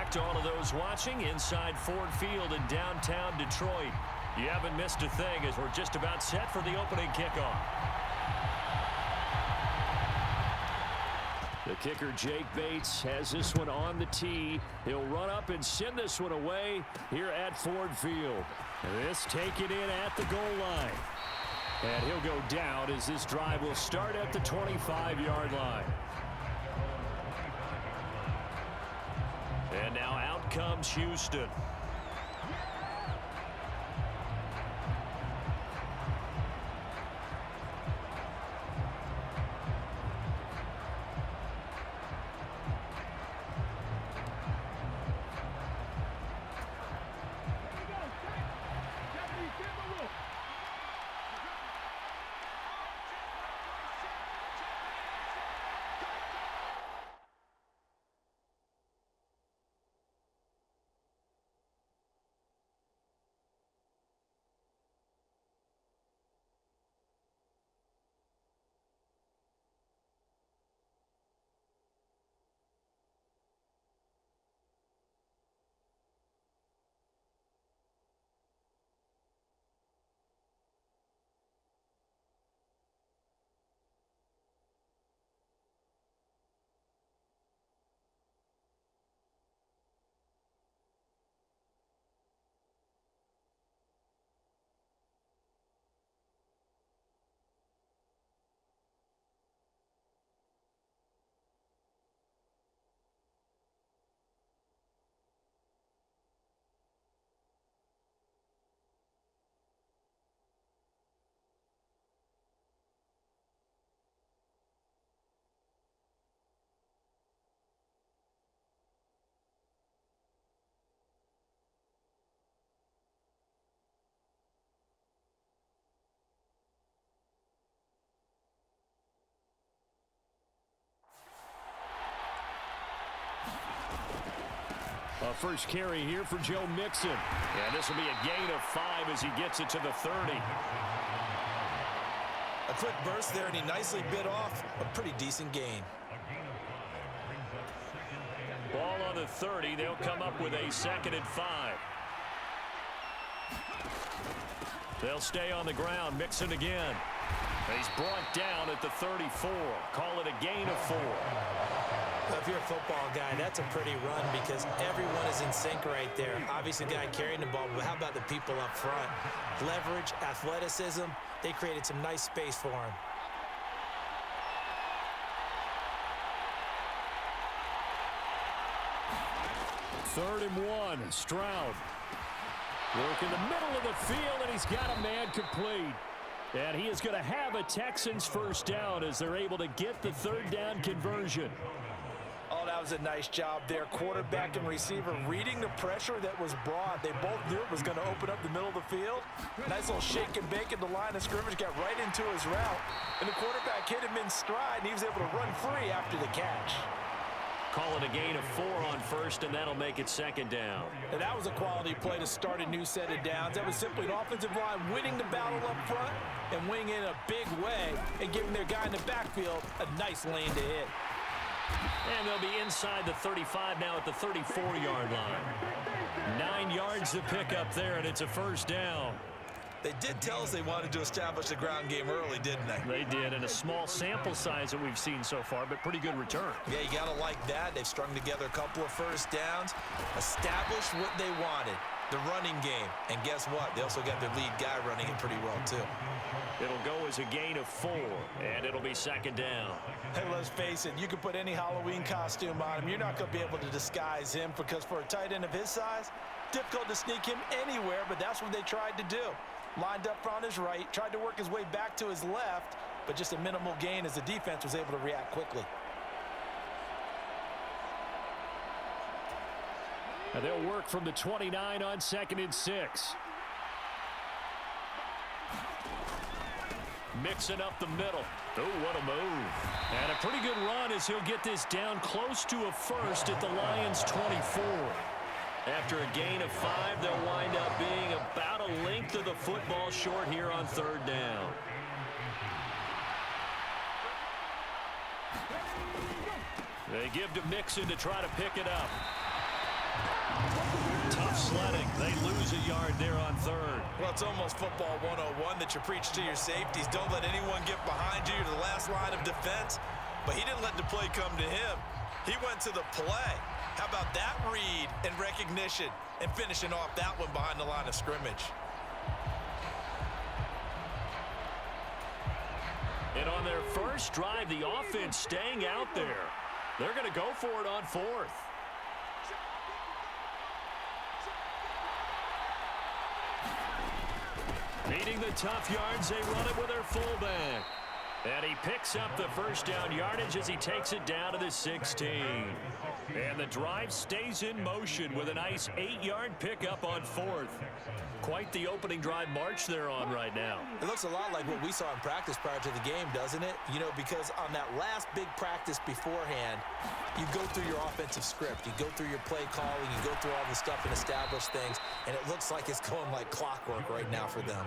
back to all of those watching inside Ford Field in downtown Detroit. You haven't missed a thing as we're just about set for the opening kickoff. The kicker, Jake Bates, has this one on the tee. He'll run up and send this one away here at Ford Field. This taken in at the goal line. And he'll go down as this drive will start at the 25-yard line. And now out comes Houston. First carry here for Joe Mixon. And this will be a gain of 5 as he gets it to the 30. A quick burst there, and he nicely bit off a pretty decent gain. Ball on the 30. They'll come up with a 2nd and 5. They'll stay on the ground. Mixon again. He's brought down at the 34. Call it a gain of 4. If you're a football guy, that's a pretty run because everyone is in sync right there. Obviously, the guy carrying the ball, but how about the people up front? Leverage, athleticism, they created some nice space for him. Third and 1, Stroud. Work in the middle of the field, and he's got a man complete. And he is going to have a Texans first down as they're able to get the 3rd down conversion. Oh, that was a nice job there. Quarterback and receiver reading the pressure that was brought. They both knew it was going to open up the middle of the field. Nice little shake and bake at the line of scrimmage, got right into his route. And the quarterback hit him in stride, and he was able to run free after the catch. Call it a gain of 4 on first, and that'll make it 2nd down. And that was a quality play to start a new set of downs. That was simply an offensive line winning the battle up front and winning in a big way and giving their guy in the backfield a nice lane to hit. And they'll be inside the 35 now at the 34-yard line. 9 yards to pick up there, and it's a first down. They did tell us they wanted to establish the ground game early, didn't they? They did, and a small sample size that we've seen so far, but pretty good return. Yeah, you got to like that. They've strung together a couple of first downs, established what they wanted, the running game. And guess what? They also got their lead guy running it pretty well, too. It'll go as a gain of 4, and it'll be 2nd down. Hey, let's face it, you can put any Halloween costume on him. You're not going to be able to disguise him because for a tight end of his size, difficult to sneak him anywhere, but that's what they tried to do. Lined up on his right, tried to work his way back to his left, but just a minimal gain as the defense was able to react quickly. And they'll work from the 29 on 2nd and 6. Mixing up the middle. Oh, what a move. And a pretty good run as he'll get this down close to a first at the Lions' 24. After a gain of 5, they'll wind up being about a length of the football short here on 3rd down. They give to Mixon to try to pick it up. Tough sledding. They lose a yard there on third. Well, it's almost football 101 that you preach to your safeties. Don't let anyone get behind you to the last line of defense. But he didn't let the play come to him. He went to the play. How about that read and recognition and finishing off that one behind the line of scrimmage? And on their first drive, the offense staying out there. They're going to go for it on fourth. Needing the tough yards, they run it with their fullback. And he picks up the first down yardage as he takes it down to the 16. And the drive stays in motion with a nice 8-yard pickup on fourth. Quite the opening drive march they're on right now. It looks a lot like what we saw in practice prior to the game, doesn't it? You know, because on that last big practice beforehand, you go through your offensive script. You go through your play calling. You go through all the stuff and establish things. And it looks like it's going like clockwork right now for them.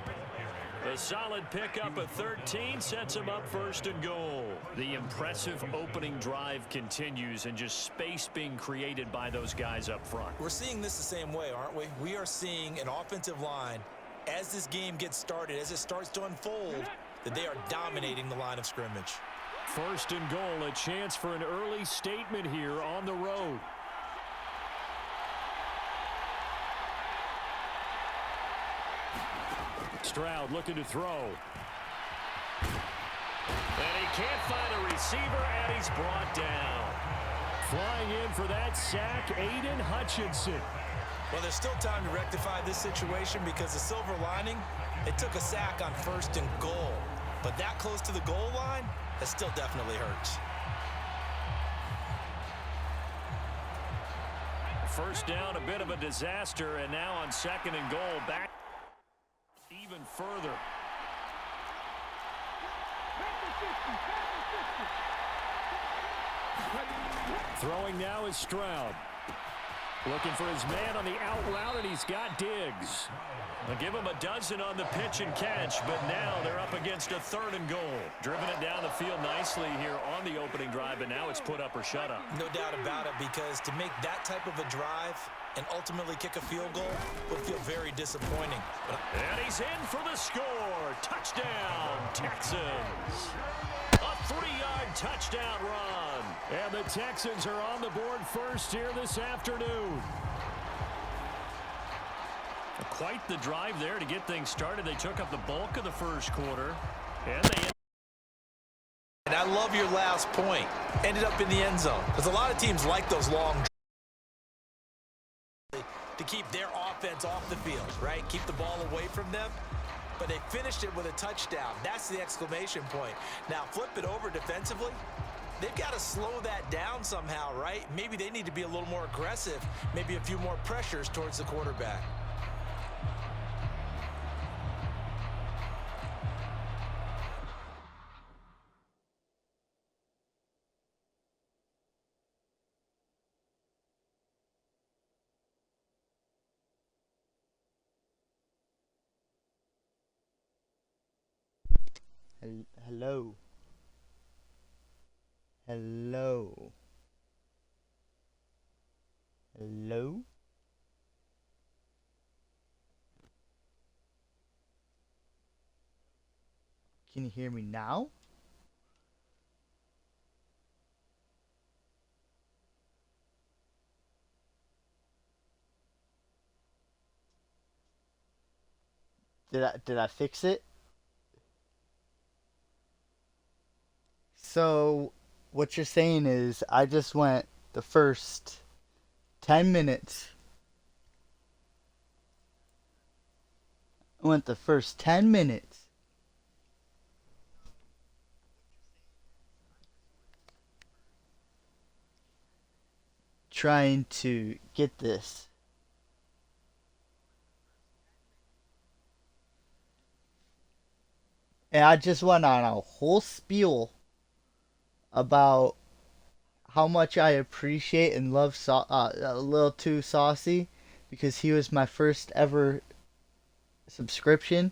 A solid pickup of 13 sets him up first and goal. The impressive opening drive continues and just space being created by those guys up front. We're seeing this the same way, aren't we? We are seeing an offensive line, as this game gets started, as it starts to unfold, that they are dominating the line of scrimmage. First and goal, a chance for an early statement here on the road. Stroud looking to throw. And he can't find a receiver, and he's brought down. Flying in for that sack, Aiden Hutchinson. Well, there's still time to rectify this situation because the silver lining, it took a sack on first and goal. But that close to the goal line, that still definitely hurts. First down, a bit of a disaster, and now on second and goal, back even further. Throwing now is Stroud. Looking for his man on the out route, and he's got Diggs. They'll give him a dozen on the pitch and catch, but now they're up against a third and goal. Driven it down the field nicely here on the opening drive, but now it's put up or shut up. No doubt about it, because to make that type of a drive and ultimately kick a field goal would feel very disappointing. And he's in for the score. Touchdown, Texans. A 3-yard touchdown run. And the Texans are on the board first here this afternoon. Quite the drive there to get things started. They took up the bulk of the first quarter. And I love your last point. Ended up in the end zone. Because a lot of teams like those long to keep their offense off the field, right? Keep the ball away from them. But they finished it with a touchdown. That's the exclamation point. Now flip it over defensively. They've got to slow that down somehow, right? Maybe they need to be a little more aggressive. Maybe a few more pressures towards the quarterback. Hello. Hello. Hello. Can you hear me now? Did I fix it? So, what you're saying is, I just went the first 10 minutes. I went the first 10 minutes. Trying to get this. And I just went on a whole spiel about how much I appreciate and love a little too saucy, because he was my first ever subscription,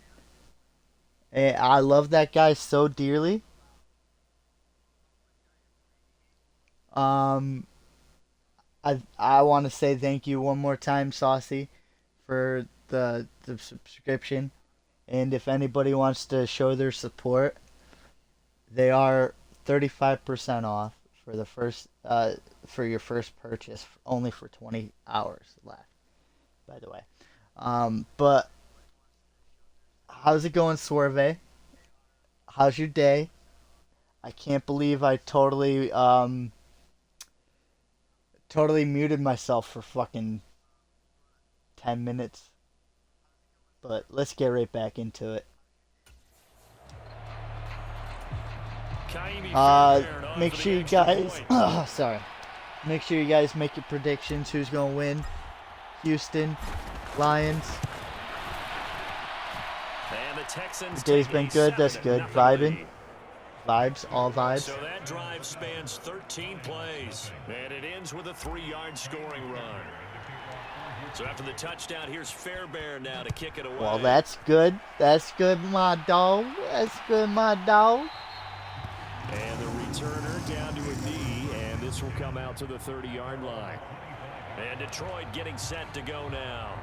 and I love that guy so dearly. I want to say thank you one more time, Saucy, for the subscription. And if anybody wants to show their support, they are 35% off for the first for your first purchase, only for 20 hours left, by the way. But how's it going, Swerve? How's your day? I can't believe I totally muted myself for fucking 10 minutes. But let's get right back into it. Make sure you guys sorry. Make sure you guys make your predictions. Who's gonna win? Houston, Lions. And the Texans. The day's been good. That's good. Vibing. Vibes, all vibes. So that drive spans 13 plays, and it ends with a 3-yard scoring run. So after the touchdown, here's Fairbairn now to kick it away. Well, that's good. That's good, my dog. That's good, my dog. And the returner down to a knee, and this will come out to the 30-yard line. And Detroit getting set to go now.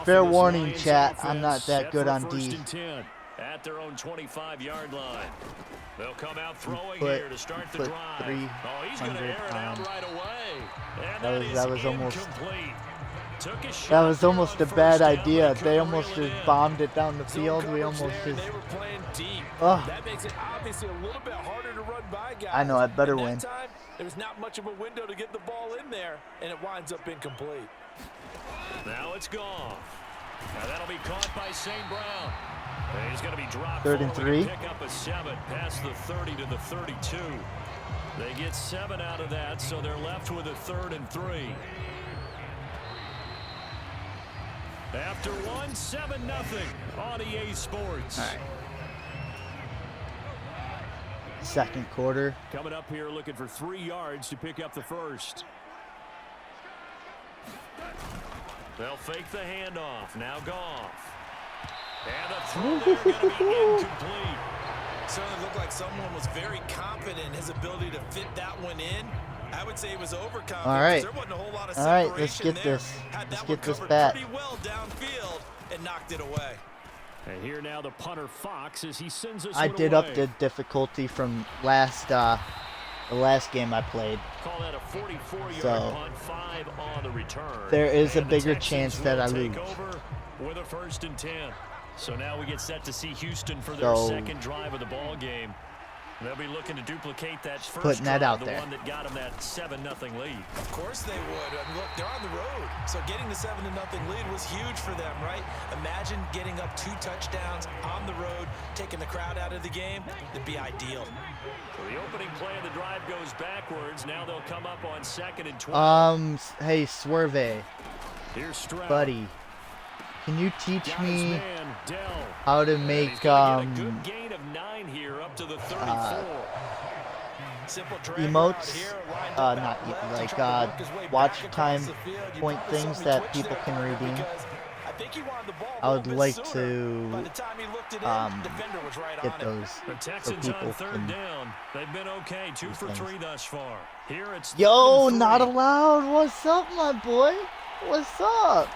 Fair warning, chat. I'm not that good on D. At their own 25-yard line. They'll come out throwing here to start the drive. Oh, he's going to air it out right away. And that was almost a bad idea. They almost just bombed it down the field. We almost just. They were playing deep. That makes it obviously a little bit harder to run by guys. I know. I better win. Time, there was not much of a window to get the ball in there, and it winds up incomplete. Now it's gone. Now that'll be caught by St. Brown. He's going to be dropped. 3rd and 3. Pick up a 7 past the 30 to the 32. They get 7 out of that, so they're left with a 3rd and 3. After 1, 7-0 on EA Sports. All right. Second quarter. Coming up here looking for 3 yards to pick up the first. They'll fake the handoff. Now Goff. And the throw there going to be incomplete. Certainly looked like someone was very confident in his ability to fit that one in. I would say he was overconfident. All right. There wasn't a whole lot of all right, let's get there. this. Let's get get this bat. Pretty well downfield and knocked it away. And here now the punter Fox as he sends us. I did away. up the difficulty from the last game I played. Call that a 44-yard So, punt, 5 on the return. There is a And bigger the chance that I take lose. over with a 1st and 10. So now we get set to see Houston for their second drive of the ball game. They'll be looking to duplicate that first putting that drive, out the there. one that got them that 7-0 lead. Of course they would. I mean, look, they're on the road. So getting the 7-0 lead was huge for them, right? Imagine getting up 2 touchdowns on the road, taking the crowd out of the game. It'd be ideal. So the opening play of the drive goes backwards. Now they'll come up on 2nd and 12. Hey, Swerve. Here's Stroud. Buddy. Can you teach Down his me man, Dell. how to And make he's gonna get a good gain of 9 here up to the 34. Simple emotes? Watch time point things that people can redeem. I would like to get those The so Texans people on 3rd can. down. They've been okay, 2 for 3 thus far. Here it's Yo, 3rd and not 3. allowed. What's up, my boy? What's up?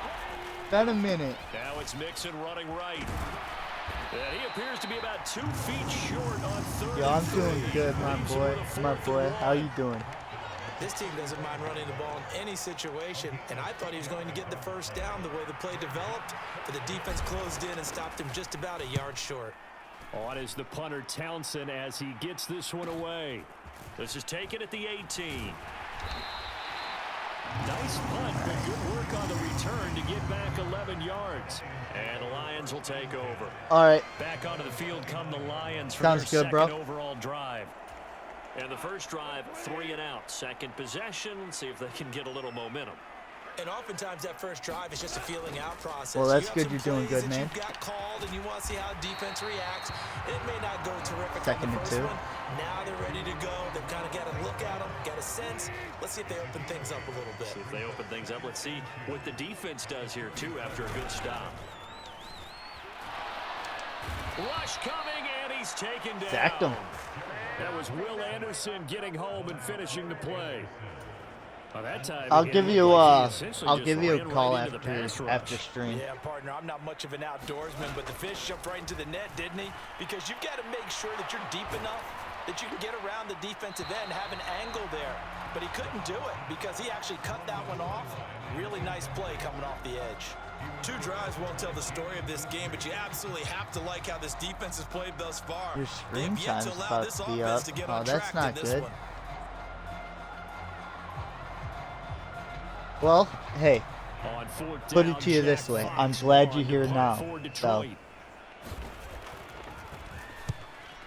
Been a minute. Now it's Mixon running right. And he appears to be about 2 feet short on 3rd Yo, I'm and 3. doing good, my Leaves him boy. with a My 4th boy, and how 1. you doing? This team doesn't mind running the ball in any situation, and I thought he was going to get the first down the way the play developed, but the defense closed in and stopped him just about a yard short. On is the punter Townsend as he gets this one away. This is taken at the 18. Nice punt, but good work on the return to get back 11 yards. And the Lions will take over. All right. Back onto the field come the Lions for Sounds their good, bro. second overall drive. And the first drive, 3 and out. Second possession, see if they can get a little momentum. And oftentimes that first drive is just a feeling out process. Well, that's you good. You're doing good, man. You got called, and you want to see how defense reacts. It may not go terrific. Second on the and first 2. one. Now they're ready to go. They've kind of got a look at them, got a sense. Let's see if they open things up a little bit. See if they open things up. Let's see what the defense does here, too, after a good stop. Rush coming, and he's taken down. Sacked him. That was Will Anderson getting home and finishing the play. Well, that time I'll he give looked you like he essentially I'll just give you a ran call right into the pass rush. after stream. Yeah, partner, I'm not much of an outdoorsman, but the fish jumped right into the net, didn't he? Because you've got to make sure that you're deep enough that you can get around the defensive end, have an angle there. But he couldn't do it because he actually cut that one off. Really nice play coming off the edge. Two drives won't tell the story of this game, but you absolutely have to like how this defense has played thus far. Your They've screen yet time's to allow about this to be offense up. to get Oh, on that's track not in this good. one. Well, hey, On fourth put down, it to you this Jack way. Fox I'm glad you're on here to punt now. for So, Detroit.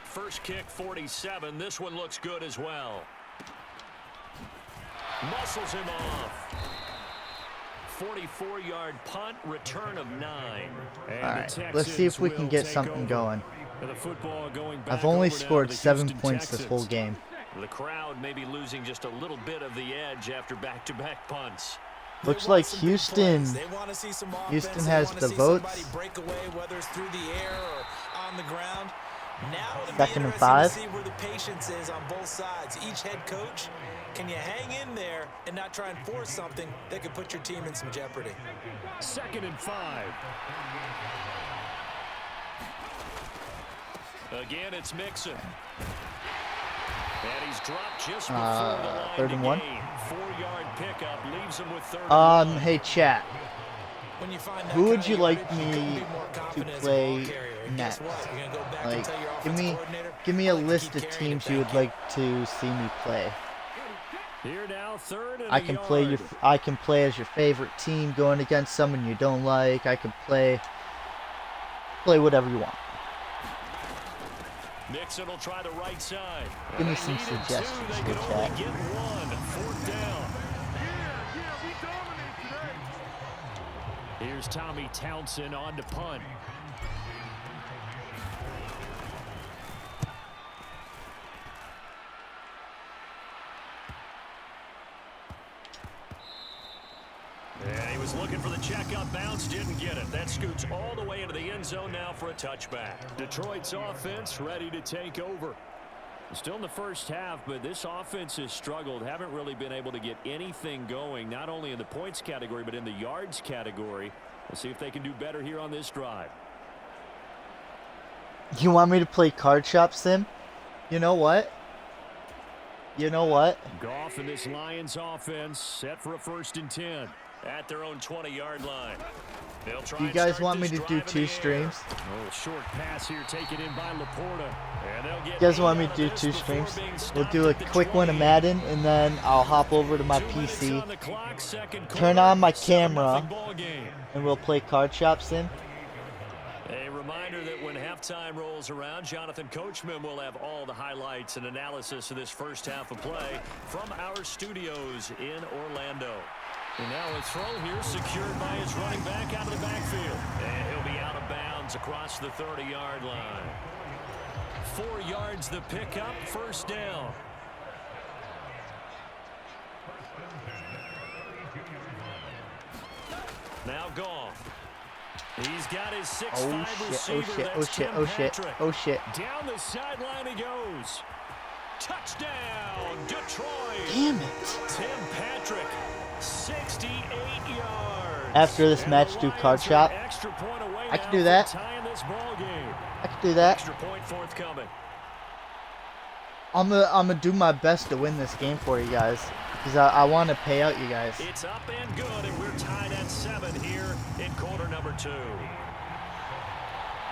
First kick, 47. This one looks good as well. Muscles him off. 44-yard punt, return of 9. And all the right, let's Texans see if we can will get take something over. going. And the football going back I've only over now to scored the 7 Houston points this whole Texans. game. The crowd may be losing just a little bit of the edge after back-to-back punts. Looks They like want some big Houston. plays. They want to see some offense. Houston They has want the to see votes. somebody break away, whether it's through the air or on the ground. Now it'll be Second and interesting 5. to see where the patience is on both sides. Each head coach, can you hang in there and not try and force something that could put your team in some jeopardy? 2nd and 5. Again, it's Mixon. And he's dropped just before the line 3rd to and 1. gain. 4-yard pickup leaves him with 3rd and 1. Hey chat, When you find that who would kind you of like yardage, you couldn't me be more to confident as a play ball carrier. And guess next? what? You're gonna go back and Like, tell your give offensive me coordinator, a "I'd like to list keep of carrying teams it, you would thank you." like to see me play. Here now, 3rd and I a can yard. play as your favorite team going against someone you don't like. I can play whatever you want. Mixon will try the right side. Give me They some needed two. suggestions They here, could chat. only get 1. 4th down. Here's Tommy Townsend on to punt. And he was looking for the check-up bounce, didn't get it. That scoots all the way into the end zone now for a touchback. Detroit's offense ready to take over. Still in the first half, but this offense has struggled. Haven't really been able to get anything going, not only in the points category, but in the yards category. We'll see if they can do better here on this drive. You want me to play Card Shop Sim? You know what? Goff and this Lions offense set for a 1st and 10 at their own 20-yard line. They'll try Do you and guys start want me this to do drive in 2 the air. streams? Oh, short pass here taken in by Laporta. And they'll get You guys 8 want me out to of do this 2 before streams? being We'll stopped do a at the quick one of 20. Madden, and then I'll hop over to my 2 minutes PC, on the clock, second turn quarter, on my 7-0 camera, ball game. and we'll play Card Shop Sim. A reminder that when halftime rolls around, Jonathan Coachman will have all the highlights and analysis of this first half of play from our studios in Orlando. And now a throw here secured by his running back out of the backfield. And he'll be out of bounds across the 30-yard line. 4 yards the pickup, 1st down. Now Goff. He's got his 6'5" receiver. That's Tim Patrick. Oh shit. Down the sideline he goes. Touchdown, Detroit. Damn it. Tim Patrick, 68 yards. After this match, do Card Shop. I can do that. I can do that. Extra point forthcoming. I'm gonna do my best to win this game for you guys, because I want to pay out you guys. It's up and good, and we're tied at 7 here in quarter number 2.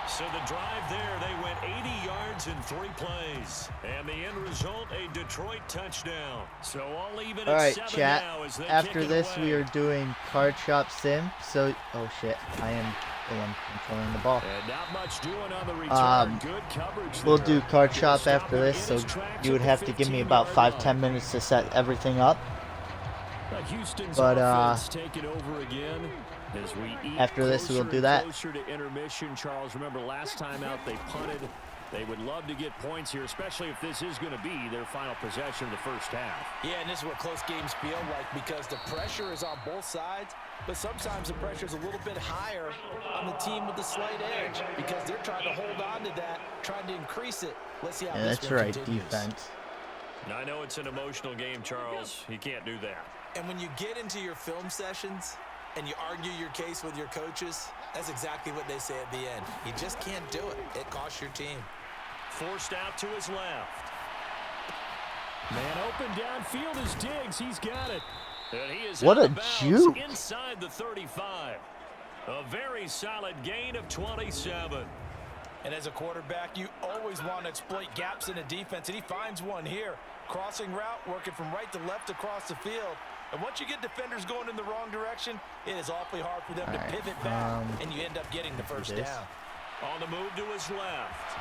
So the drive there, they went 80 yards in 3 plays. And the end result, a Detroit touchdown. So all even All at right, 7 chat. now as they After kick it this, away. we are doing Card Shop Sim. So, oh shit, I am the one controlling the ball. And not much doing on the return. Good coverage We'll there. do Card He'll Shop stop after him this, in so his tracks you would at have the to give me about 15-yard 5-10 line. minutes to set everything up. Houston's But, offense taking over again as we eat after this, we'll closer do and that. Closer to intermission, Charles. Remember last time out they punted. They would love to get points here, especially if this is going to be their final possession of the first half. Yeah, and this is what close games feel like because the pressure is on both sides, but sometimes the pressure is a little bit higher on the team with the slight edge because they're trying to hold on to that, trying to increase it. Let's see how Yeah, this that's one right, continues. defense. I know it's an emotional game, Charles. You can't do that. And when you get into your film sessions and you argue your case with your coaches, that's exactly what they say at the end. You just can't do it. It costs your team. Forced out to his left. Man open downfield is Diggs. He's got it. And he is What out a of bounds juke. inside the 35. A very solid gain of 27. And as a quarterback, you always want to exploit gaps in the defense, and he finds one here. Crossing route, working from right to left across the field. And once you get defenders going in the wrong direction, it is awfully hard for them to pivot back, and you end up getting the first down. On the move to his left.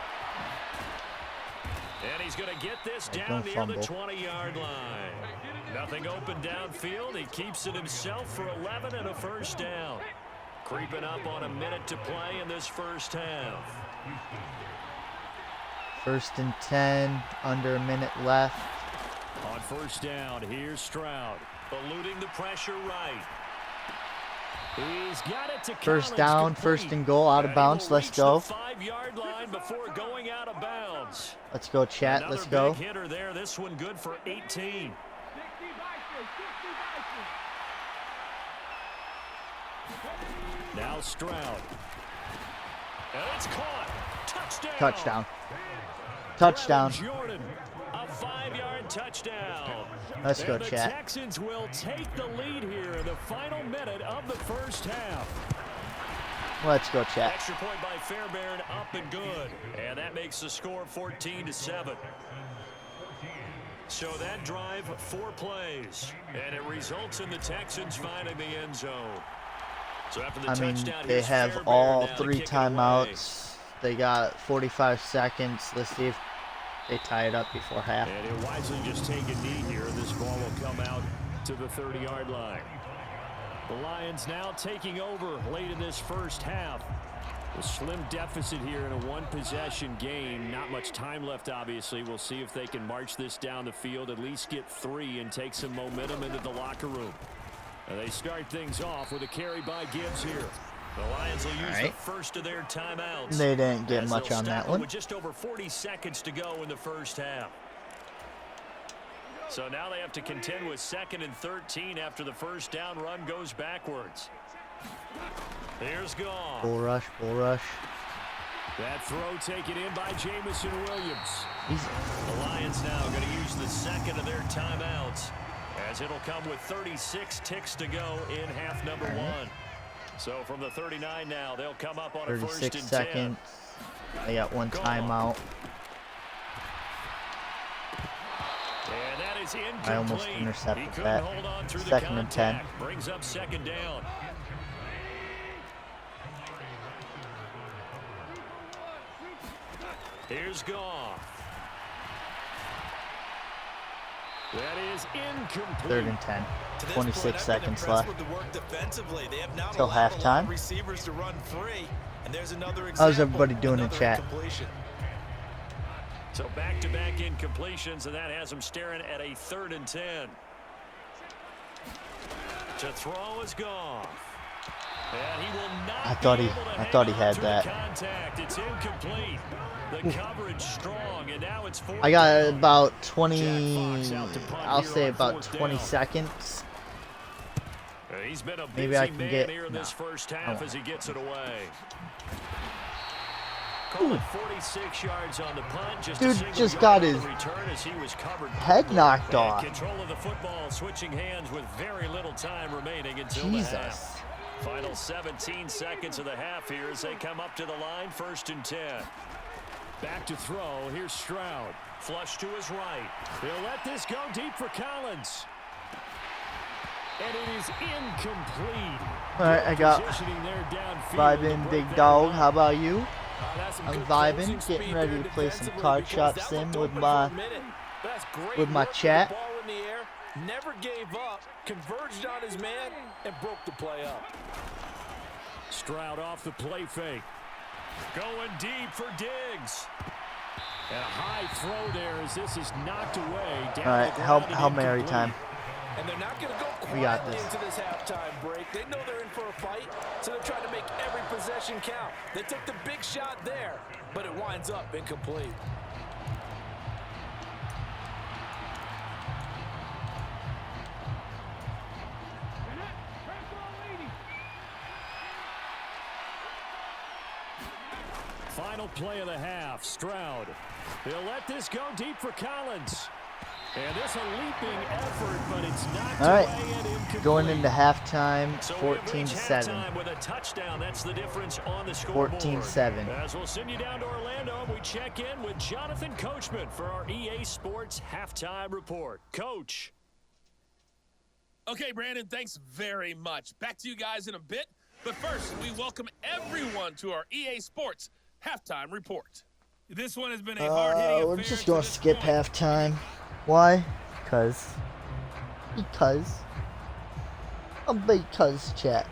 And he's going to get this down near the 20-yard line. Nothing open downfield. He keeps it himself for 11 and a first down. Creeping up on a minute to play in this first half. 1st and 10, under a minute left. On first down, here's Stroud. Eluding the pressure right. He's got it to First down, complete. 1st and goal, out of bounds. Let's go. 5-yard line before going out of bounds. Let's go, chat. Let's go. Big hitter there. This one good for 18. Now Stroud. And it's caught. Touchdown. Touchdown. Touchdown. Jordan, a 5-yard touchdown. Let's go, the chat. Texans will take the lead here in the final minute of the first half. Let's go, chat. Extra point by Fairbairn, up and good. And that makes the score 14-7. So that drive, 4 plays. And it results in the Texans finding the end zone. So after the touchdown, they here's have Fairbairn all now to 3 kick it away. timeouts. They got 45 seconds. Let's see if they tie it up before half. And he'll wisely just take a knee here. This ball will come out to the 30-yard line. The Lions now taking over late in this first half. A slim deficit here in a 1-possession game. Not much time left, obviously. We'll see if they can march this down the field, at least get 3 and take some momentum into the locker room. And they start things off with a carry by Gibbs here. The Lions will use the first of their timeouts. They didn't get much on that one. With just over 40 seconds to go in the first half. So now they have to contend with 2nd and 13 after the first down run goes backwards. Here's Goff. Bull rush, bull rush. That throw taken in by Jamison Williams. Easy. The Lions now going to use the 2nd of their timeouts, as it'll come with 36 ticks to go in half number 1. So from the 39 now, they'll come up on a 1st and 10. 36 seconds. They got 1 timeout. And that is incomplete. I almost intercepted He couldn't that. hold on through 2nd the and 10. contact. Brings up 2nd down. Here's Goff. That is incomplete. 3rd and 10. 26 seconds left. Till halftime. Receivers to run free, and there's another example. How's everybody doing in chat? Incompletion. So back-to-back incompletions, and that has them staring at a 3rd and 10. To throw is Goff. And he will not I thought he had through that. the contact. It's incomplete. The coverage strong, and now it's 4th I got down. about 20, Jack Fox out to punt I'll here say on about 4th 20 down. seconds. He's been a busy Maybe I can man get- here in this no. first half Oh. as he gets it away. Call it 46 yards on the punt. Just a Dude single just yard got on the his return as he was covered. head knocked And off. control of the football, switching hands with very little time remaining until the half. Jesus. Final 17 seconds of the half here as they come up to the line, 1st and 10. Back to throw. Here's Stroud. Flush to his right. He'll let this go deep for Collins. And it is incomplete. All right, I got Positioning there downfield to vibing, break big that dog. line. How about you? That's some I'm good vibing, closing getting speed ready there to play some defensively card because shop that sim looked with open my for a minute. That's great with my work chat. the ball in the air, never gave up, converged on his man, and broke the play up. Stroud off the play fake. Going deep for Diggs. And a high throw there as this is knocked away. Down All right, the help ground and Hail Mary incomplete. time. And they're not going to go We got quietly this. into this halftime break. They know they're in for a fight, so they're trying to make every possession count. They took the big shot there, but it winds up incomplete. Final play of the half. Stroud. He'll let this go deep for Collins. And this a leaping effort, but it's knocked away and incomplete. Going into halftime, So 14-7. with a touchdown. That's the difference on the scoreboard. 14-7. As we'll send you down to Orlando, we check in with Jonathan Coachman for our EA Sports Halftime Report. Coach. Okay, Brandon, thanks very much. Back to you guys in a bit. But first, we welcome everyone to our EA Sports Halftime Report. This one has been a hard-hitting affair. We're just going to skip halftime. Why? Because, chat.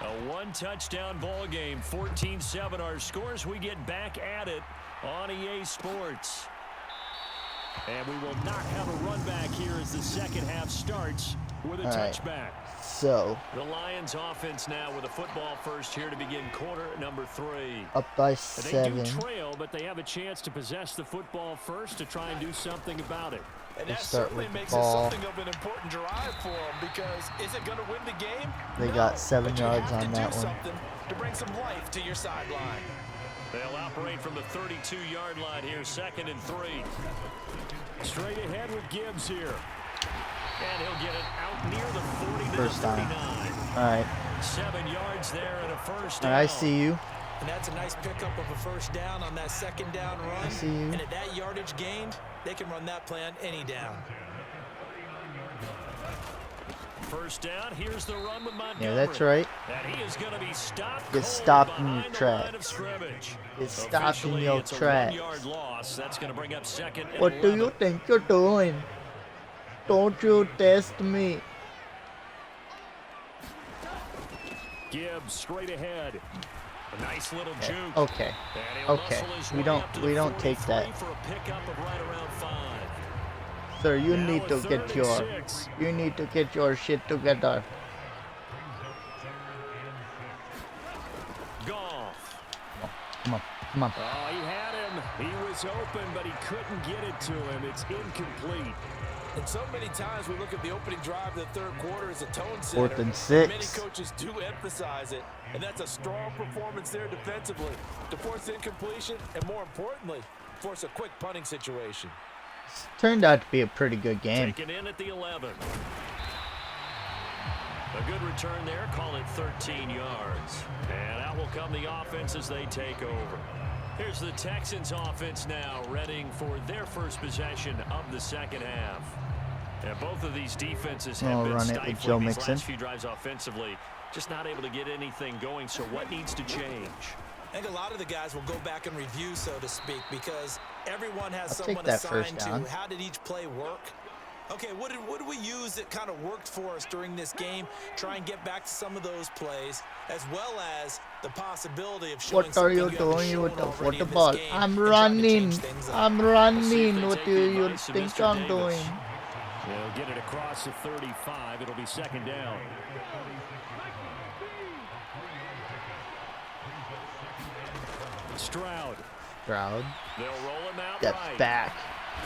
A one-touchdown ball game, 14-7 our scores. We get back at it on EA Sports. And we will not have a run back here as the second half starts with a touchback. So the Lions offense now with a football first here to begin quarter number 3. Up by 7. They do trail, but they have a chance to possess the football first to try and do something about it. And They that start certainly with the makes ball. it something of an important drive for them, because is it going to win the game? They No, got 7 but you yards have on to that do one. something to bring some life to your sideline. They'll operate from the 32-yard line here, 2nd and 3. Straight ahead with Gibbs here. And he'll get it out near the 40 to First the down. 39. All right. 7 yards there and a first down. I see you. And that's a nice pickup of a first down on that second down run. I see you. And at that yardage gained, they can run that play on any down. First down. Here's the run with Montgomery. Yeah, that's right. And he is going to be stopped. Get cold stopped in your behind the line of tracks. scrimmage. Get stopped in Officially, your it's a tracks. 1-yard loss. That's going to bring up 2nd and What do 11. you think you're doing? Don't you test me. Gibbs straight ahead. A nice little juke. Okay. And he'll Okay. muscle his We way don't up to we the don't take 43 that. for a pickup of right around 5. Sir, you Now need a to 3rd get and your 6. shit together. Goff. Come on. Oh, he had him. He was open, but he couldn't get it to him. It's incomplete. And so many times we look at the opening drive of the third quarter as a tone setter. 4th and 6. Many coaches do emphasize it, and that's a strong performance there defensively to force incompletion and, more importantly, force a quick punting situation. Turned out to be a pretty good game. Taken in at the 11. A good return there. Call it 13 yards. And out will come the offense as they take over. Here's the Texans offense now, readying for their first possession of the second half. And both of these defenses have been run it with stifling Joe these Mixon. last few drives offensively. Just not able to get anything going, so what needs to change? I think a lot of the guys will go back and review, so to speak, because everyone has I'll take someone that first assigned down. to how did each play work. Okay, what did we use that kind of worked for us during this game? Try and get back to some of those plays, as well as the possibility of showing What are you something haven't doing with shown the already in this football? game I'm and trying to running. change things up. I'm We'll see if running. they What take do the you advice of think Mr. I'm Davis. doing? They'll get it across the 35. It'll be 2nd down. Stroud. Stroud They'll roll him out steps right. back.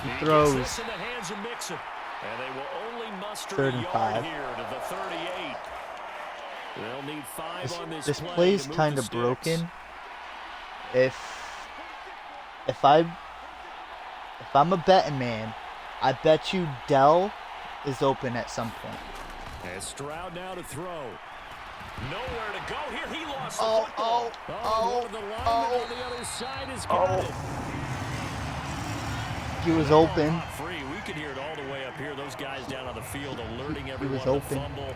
He He throws. gets this in the hands of Mixon. And they will only muster 3rd a and yard 5. here to the 38. They'll need 5 on this This play play's to move kind the of sticks. broken. If I'm a betting man, I bet you Dell is open at some point. And Stroud now to throw. Nowhere to go here. He lost the Oh, football. oh, one of the linemen oh. on the other side has got it. He was Ball open. not free. We could hear it all the way up here. Those guys down on the field alerting everyone was to open. fumble.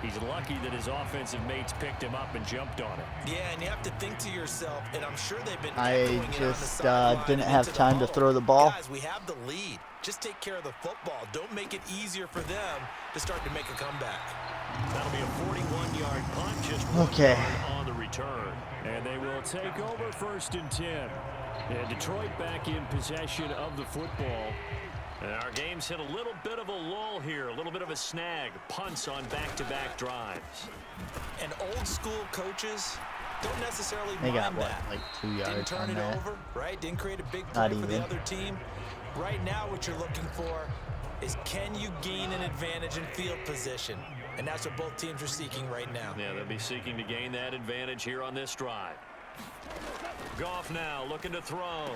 He's lucky that his offensive mates picked him up and jumped on it. Yeah, and you have to think to yourself, and I'm sure they've been I echoing it on the just sideline didn't and have into the time to huddle. throw the ball. Guys, we have the lead. Just take care of the football. Don't make it easier for them to start to make a comeback. That'll be a 41-yard punt, just 1 Okay. yard on the return. And they will take over 1st and 10. And Detroit back in possession of the football. And our game's hit a little bit of a lull here, a little bit of a snag. Punts on back-to-back drives. And old school coaches don't necessarily They got, mind what, that. like 2 Didn't yards turn on it that? over, right? Didn't create a big Not play for the even. other team. Right now, what you're looking for is can you gain an advantage in field position? And that's what both teams are seeking right now. Yeah, they'll be seeking to gain that advantage here on this drive. Goff now looking to throw.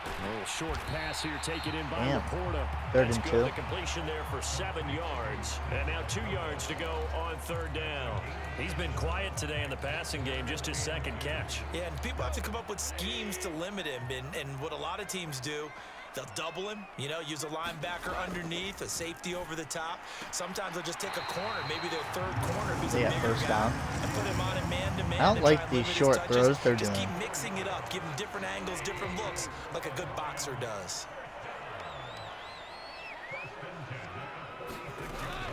A little short pass here taken in by Laporta. Third and good. 2. The completion there for 7 yards. And now 2 yards to go on third down. He's been quiet today in the passing game, just his second catch. Yeah, and people have to come up with schemes to limit him. And what a lot of teams do, they'll double him, you know, use a linebacker underneath, a safety over the top. Sometimes they'll just take a corner, maybe their third corner if he's a bigger first guy, down. and put him on a man-to-man. I don't like these short throws they're just doing. Keep mixing it up, give him different angles, different looks, like a good boxer does.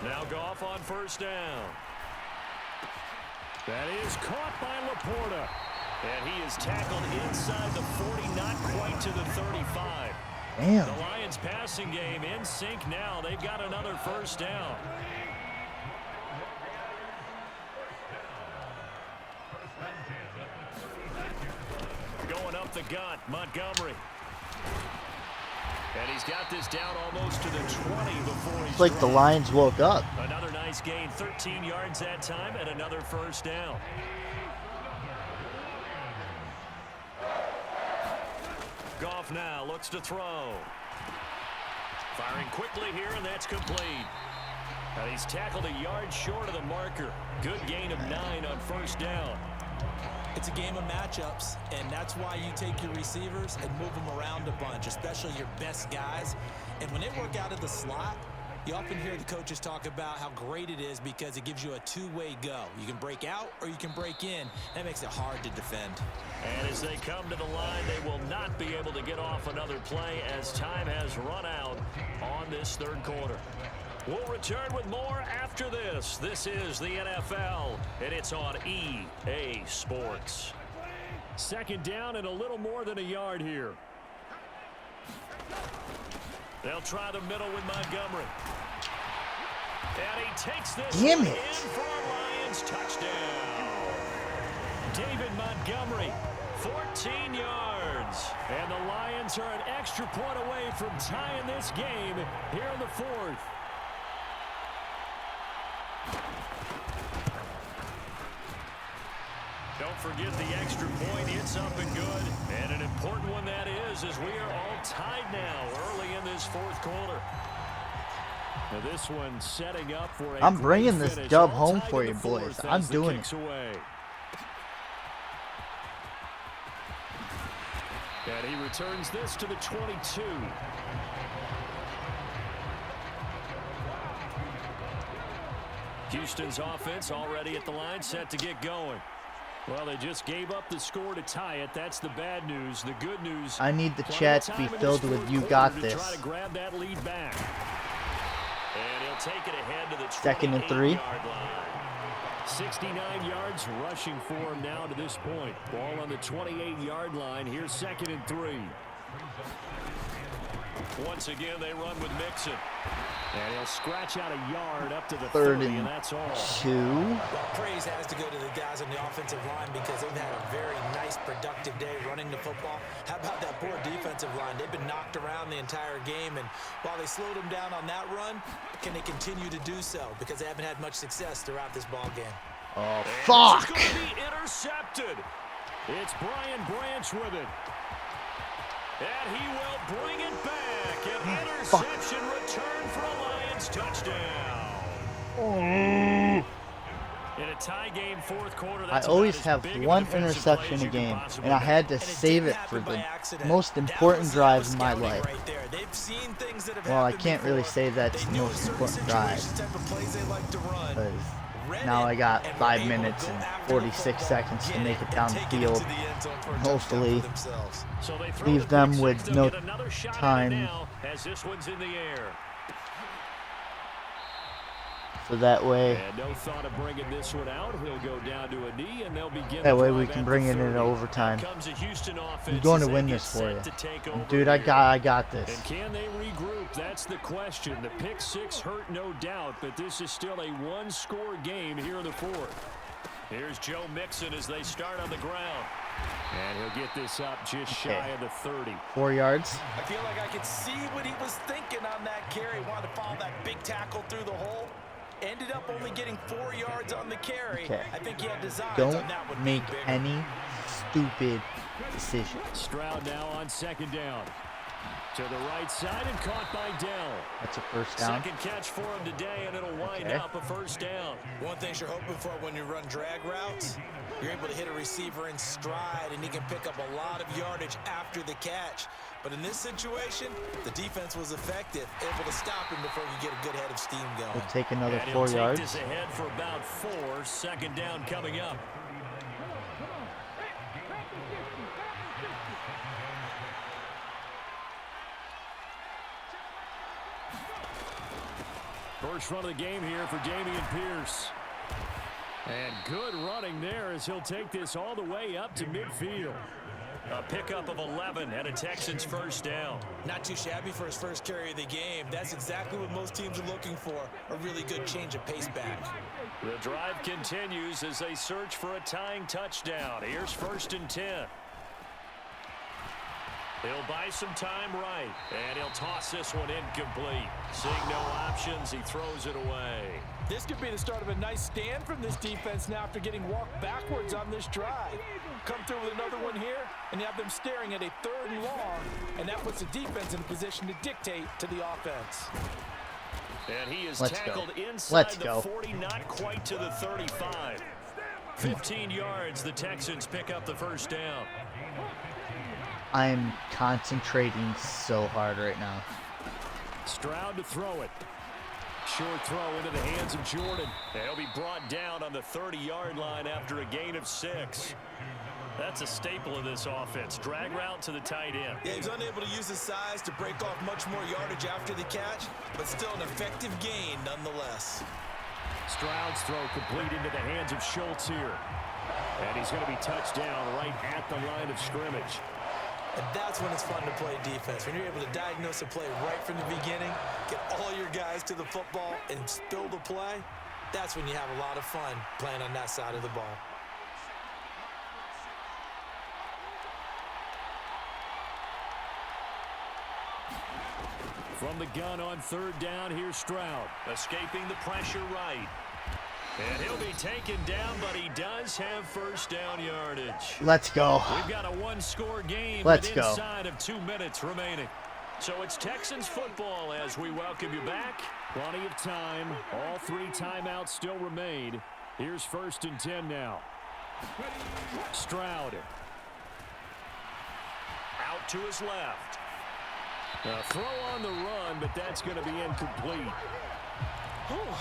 Now Goff on first down. That is caught by Laporta. And he is tackled inside the 40, not quite to the 35. Damn. The Lions passing game in sync now. They've got another first down. Going up the gut, Montgomery. And he's got this down almost to the 20 before he's It's like the Lions woke up. Another nice gain, 13 yards that time, and another first down. Goff now looks to throw. Firing quickly here, and that's complete. And he's tackled a yard short of the marker. Good gain of 9 on first down. It's a game of matchups, and that's why you take your receivers and move them around a bunch, especially your best guys. And when they work out of the slot, you often hear the coaches talk about how great it is because it gives you a two-way go. You can break out or you can break in. That makes it hard to defend. And as they come to the line, they will not be able to get off another play as time has run out on this third quarter. We'll return with more after this. This is the NFL, and it's on EA Sports. Second down and a little more than a yard here. They'll try the middle with Montgomery. And he takes this Damn in it. for a Lions touchdown. David Montgomery, 14 yards. And the Lions are an extra point away from tying this game here in the fourth. Don't forget the extra point. It's up and good. And an important one that is, as we are all tied now early in this fourth quarter. Now this one setting up for a I'm bringing great this finish. dub All home tied for in you, the boys. fourth I'm as the doing kick's it. away. And he returns this to the 22. Houston's offense already at the line, set to get going. Well, they just gave up the score to tie it. That's the bad news. The good news, I need the chat to be filled with "You got this." try to grab that lead back. And he'll take it ahead to the 2nd and 3. 28-yard line. 69 yards rushing for him now to this point. Ball on the 28-yard line. Here's 2nd and 3. Once again, they run with Mixon. And he'll scratch out a yard up to the 30, and that's all. 2. Well, praise has to go to the guys on the offensive line because they've had a very nice, productive day running the football. How about that poor defensive line? They've been knocked around the entire game, and while they slowed them down on that run, can they continue to do so? Because they haven't had much success throughout this ball game. Oh, It's fuck. going to be intercepted. It's Brian Branch with it. And he will bring it back. An interception return for a Lions touchdown. In a tie game, fourth quarter, I that's always about as have big of a one defensive interception play as a you can game, possibly and I had to And it save didn't it for happen by the accident. most That important was drive in my scouting life. right there. They've seen things that have Well, I happened can't really before. say that's They the knew most in certain important drive, situations, type of plays they like to run. because Read now it, I got and were 5 able to minutes go and after the 46 football, seconds to get make it and down take the it into field. the end zone for a Hopefully, touchdown for themselves. So they throw leave the them pick with six. They'll no get another shot at it time. now as this one's in the air. So that way, And no thought of bringing this one out. He'll go down to a knee, and they'll begin that the way we drive can at bring the it into 30. overtime. Comes a Houston offense I'm going as to they win get this for set you. to take over Dude, here. I got this. And can they regroup? That's the question. The pick six hurt, no doubt, but this is still a one-score game here in the fourth. Here's Joe Mixon as they start on the ground. And he'll get this up just shy of the 30. 4 yards. I feel like I could see what he was was thinking on that carry. Wanted to follow that big tackle through the hole. Ended up only getting 4 yards on the carry. Okay. I think he had designs Don't on that one. make any stupid decisions. Stroud now on second down. To the right side and caught by Dell. That's a first down. Second catch for him today, and it'll wind up a first down. One thing you're hoping for when you run drag routes, you're able to hit a receiver in stride, and he can pick up a lot of yardage after the catch. But in this situation, the defense was effective, able to stop him before you get a good head of steam going. We'll take another And 4 he'll yards. take this ahead for about 4. Second down coming up. First run of the game here for Dameon Pierce. And good running there as he'll take this all the way up to midfield. A pickup of 11 and a Texans first down. Not too shabby for his first carry of the game. That's exactly what most teams are looking for, a really good change of pace back. The drive continues as they search for a tying touchdown. Here's 1st and 10. He'll buy some time right, and he'll toss this one incomplete. Seeing no options, he throws it away. This could be the start of a nice stand from this defense now after getting walked backwards on this drive. Come through with another one here, and you have them staring at a 3rd and long, and that puts the defense in a position to dictate to the offense. And he is Let's tackled go. inside Let's the go. 40, not quite to the 35. 15 yards, the Texans pick up the first down. I'm concentrating so hard right now. Stroud to throw it. Short throw into the hands of Jordan. And he'll be brought down on the 30-yard line after a gain of 6. That's a staple of this offense. Drag route to the tight end. Yeah, he's unable to use his size to break off much more yardage after the catch, but still an effective gain nonetheless. Stroud's throw complete into the hands of Schultz here. And he's going to be touched down right at the line of scrimmage. And that's when it's fun to play defense. When you're able to diagnose a play right from the beginning, get all your guys to the football, and spill the play, that's when you have a lot of fun playing on that side of the ball. From the gun on 3rd down, here's Stroud. Escaping the pressure right. And he'll be taken down, but he does have first down yardage. Let's go. We've got a 1-score game Let's with go. inside of 2 minutes remaining. So it's Texans football as we welcome you back. Plenty of time. All 3 timeouts still remain. Here's 1st and 10 now. Stroud. Out to his left. A throw on the run, but that's going to be incomplete.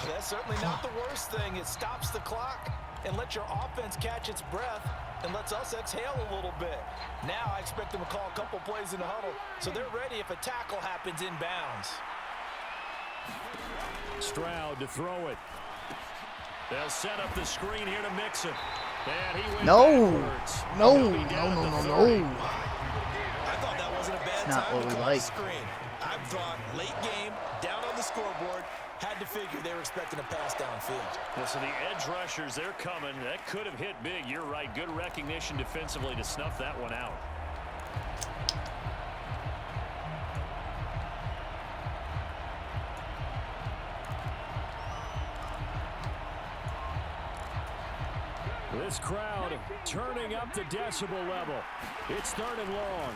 That's certainly not the worst thing. It stops the clock and lets your offense catch its breath and lets us exhale a little bit. Now I expect them to call a couple plays in the huddle, so they're ready if a tackle happens inbounds. Stroud to throw it. They'll set up the screen here to mix it. And he went No. backwards. No, He'll be no, down no, at the no, 30. no. I thought that wasn't a bad Not time what to we call like. the screen. I thought late game, down on the scoreboard, had to figure they were expecting a pass downfield. Listen, the edge rushers, they're coming. That could have hit big. You're right. Good recognition defensively to snuff that one out. This crowd turning up the decibel level. It's 3rd and long.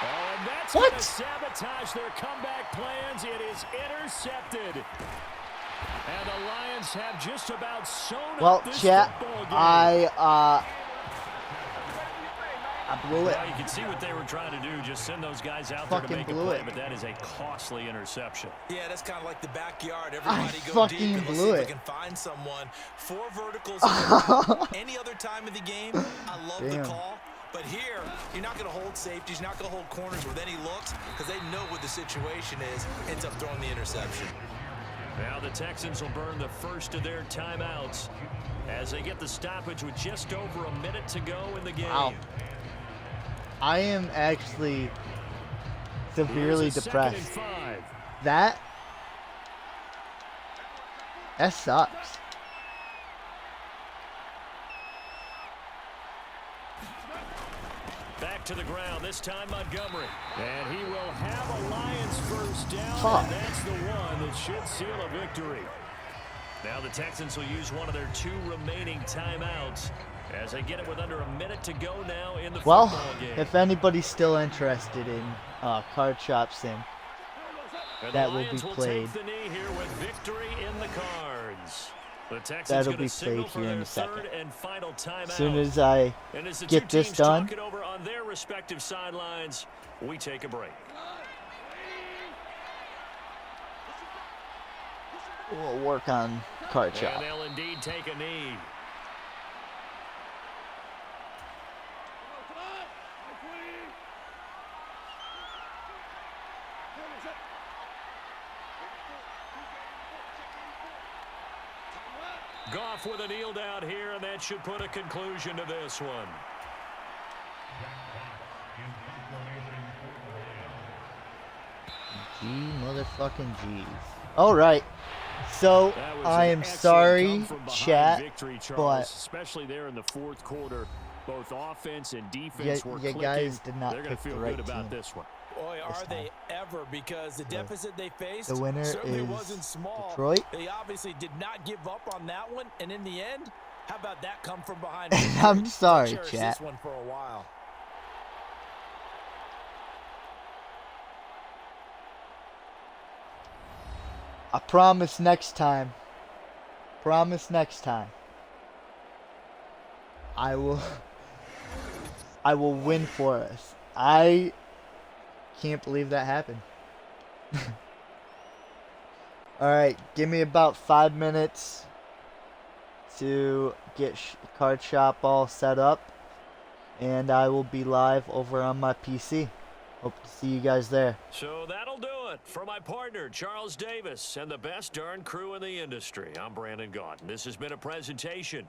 Oh, and that's going to sabotage their comeback plans. It is intercepted. And the Lions have just about sewn up this football game. I blew it. Well, you can see what they were trying to do. Just send those guys out there to make a blew play, it. but that is a costly interception. Yeah, that's kind of like the backyard. Everybody go fucking deep and let's blew see if it. we can find someone. 4 verticals. Any other time of the game, I love the call. But here, you're not going to hold safeties. You're not going to hold corners with any looks because they know what the situation is. Ends up throwing the interception. Now the Texans will burn the first of their timeouts as they get the stoppage with just over a minute to go in the game. Wow. I am actually severely Here's a 2nd and depressed. 5. That sucks. Back back to the ground, this time Montgomery. And he will have a Lions first down, Fuck. and that's the one that should seal a victory. Now the Texans will use one of their 2 remaining timeouts as they get it with under a minute to go now in the Well, football game. if anybody's still interested in card shop sim, And that the will be Lions played. Take the knee here with victory in the cards. The Texans That'll gonna be signal played for here in their a second. third and final timeout. As soon as I And as the get two this teams done, talk it over on their respective sidelines, we take a break. we'll work on card shop. And they'll indeed take a knee. Goff with a kneel down here, and that should put a conclusion to this one. G motherfucking G's. All right. So That was I an am excellent sorry, come-from-behind chat, victory, Charles, but especially there in the fourth quarter. Both offense and defense were you clicking. guys did not They're going pick to the feel right good about team. this one. Boy, This are they time. ever, because the deficit they faced The winner certainly is wasn't small. Detroit. They obviously did not give up on that one, and in the end, how about that come from behind? I'm sorry, They'll cherish chat. this one for a while. I promise next time. Promise next time. I will win for us. I can't believe that happened. Alright, give me about 5 minutes to get card shop all set up, and I will be live over on my PC. Hope to see you guys there. So that'll do it for my partner, Charles Davis, and the best darn crew in the industry. I'm Brandon Gaudin. This has been a presentation